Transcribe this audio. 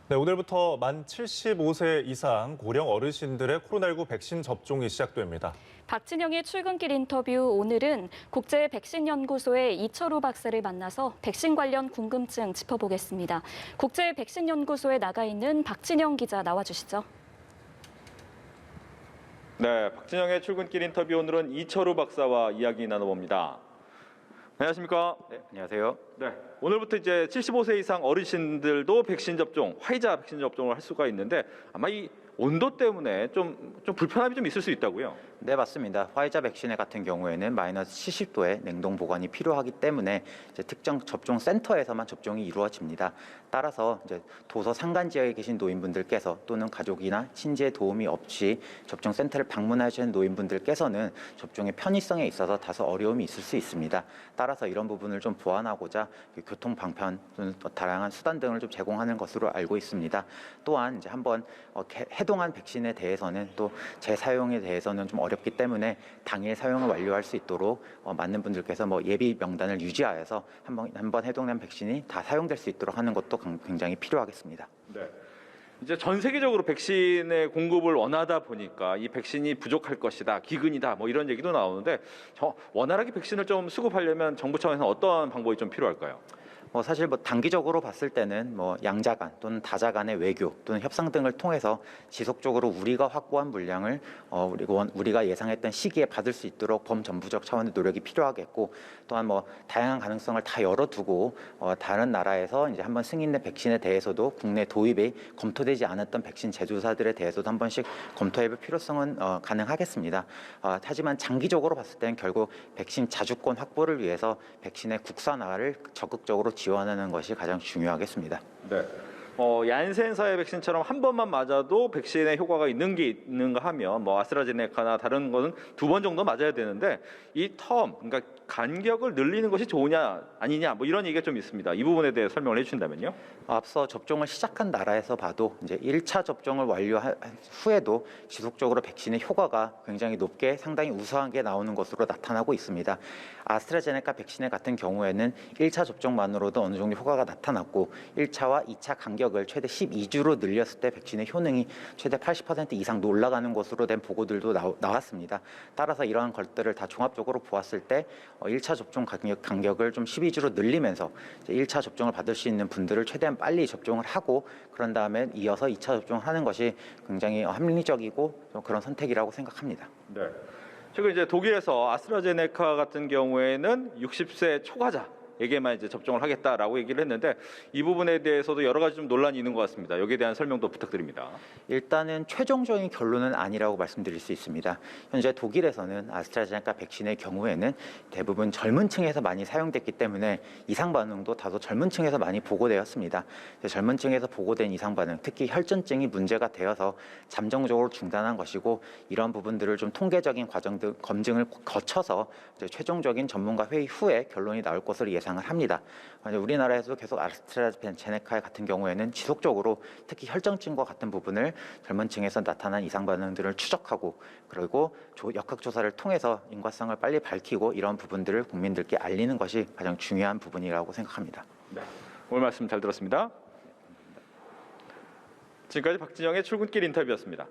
네, 오늘부터 만 75세 이상 고령 어르신들의 코로나19 백신 접종이 시작됩니다. 박진영의 출근길 인터뷰 오늘은 국제 백신 연구소의 이철우 박사를 만나서 백신 관련 궁금증 짚어보겠습니다. 국제 백신 연구소에 나가 있는 박진영 기자 나와주시죠. 네, 박진영의 출근길 인터뷰 오늘은 이철우 박사와 이야기 나눠봅니다. 안녕하십니까? 네, 안녕하세요. 네, 오늘부터 이제 75세 이상 어르신들도 백신 접종, 화이자 백신 접종을 할 수가 있는데 아마 이 온도 때문에 좀 불편함이 좀 있을 수 있다고요? 네, 맞습니다. 화이자 백신 같은 경우에는 마이너스 70도의 냉동 보관이 필요하기 때문에 이제 특정 접종 센터에서만 접종이 이루어집니다. 따라서 이제 도서 산간 지역에 계신 노인분들께서 또는 가족이나 친지의 도움이 없이 접종 센터를 방문하시는 노인분들께서는 접종의 편의성에 있어서 다소 어려움이 있을 수 있습니다. 따라서 이런 부분을 좀 보완하고자 교통 방편 또는 다양한 수단 등을 좀 제공하는 것으로 알고 있습니다. 또한 이제 한번 해동한 백신에 대해서는 또 재사용에 대해서는 좀 어렵기 때문에 당일 사용을 완료할 수 있도록 많은 분들께서 예비 명단을 유지하여서 한번 해동된 백신이 다 사용될 수 있도록 하는 것도 굉장히 필요하겠습니다. 네. 이제 전 세계적으로 백신의 공급을 원하다 보니까 이 백신이 부족할 것이다, 기근이다, 이런 얘기도 나오는데 원활하게 백신을 좀 수급하려면 정부 차원에서 어떤 방법이 좀 필요할까요? 사실 단기적으로 봤을 때는 양자 간 또는 다자 간의 외교 또는 협상 등을 통해서 지속적으로 우리가 확보한 물량을 우리가 예상했던 시기에 받을 수 있도록 범정부적 차원의 노력이 필요하겠고, 또한 다양한 가능성을 다 열어두고 다른 나라에서 이제 한번 승인된 백신에 대해서도 국내 도입이 검토되지 않았던 백신 제조사들에 대해서도 한 번씩 검토해볼 필요성은 가능하겠습니다. 하지만 장기적으로 봤을 때는 결국 백신 자주권 확보를 위해서 백신의 국산화를 적극적으로 지원하는 것이 가장 중요하겠습니다. 네. 얀센사의 백신처럼 한 번만 맞아도 백신의 효과가 있는가 하면 아스트라제네카나 다른 것은 2번 정도 맞아야 되는데 이 그러니까 간격을 늘리는 것이 좋으냐 아니냐 이런 얘기가 좀 있습니다. 이 부분에 대해 설명을 해주신다면요. 앞서 접종을 시작한 나라에서 봐도 이제 1차 접종을 완료한 후에도 지속적으로 백신의 효과가 굉장히 높게 상당히 우수하게 나오는 것으로 나타나고 있습니다. 아스트라제네카 백신 같은 경우에는 1차 접종만으로도 어느 정도 효과가 나타났고 1차와 2차 간격을 최대 12주로 늘렸을 때 백신의 효능이 최대 80% 이상 올라가는 것으로 된 보고들도 나왔습니다. 따라서 이러한 것들을 다 종합적으로 보았을 때 1차 접종 간격을 좀 12주로 늘리면서 1차 접종을 받을 수 있는 분들을 최대한 빨리 접종을 하고 그런 다음에 이어서 2차 접종을 하는 것이 굉장히 합리적이고 그런 선택이라고 생각합니다. 네. 지금 이제 독일에서 아스트라제네카 같은 경우에는 60세 초과자에게만 이제 접종을 하겠다라고 얘기를 했는데 이 부분에 대해서도 여러 가지 좀 논란이 있는 것 같습니다. 여기에 대한 설명도 부탁드립니다. 일단은 최종적인 결론은 아니라고 말씀드릴 수 있습니다. 현재 독일에서는 아스트라제네카 백신의 경우에는 대부분 젊은 층에서 많이 사용됐기 때문에 이상 반응도 다소 젊은 층에서 많이 보고되었습니다. 젊은 층에서 보고된 이상 반응, 특히 혈전증이 문제가 되어서 잠정적으로 중단한 것이고 이런 부분들을 좀 통계적인 검증을 거쳐서 최종적인 전문가 회의 후에 결론이 나올 것으로 예상을 합니다. 우리나라에서도 계속 아스트라제네카 같은 경우에는 지속적으로 특히 혈전증과 같은 부분을 젊은 층에서 나타난 이상 반응들을 추적하고 그리고 역학조사를 통해서 인과성을 빨리 밝히고 이런 부분들을 국민들께 알리는 것이 가장 중요한 부분이라고 생각합니다. 네, 오늘 말씀 잘 들었습니다. 지금까지 박진영의 출근길 인터뷰였습니다.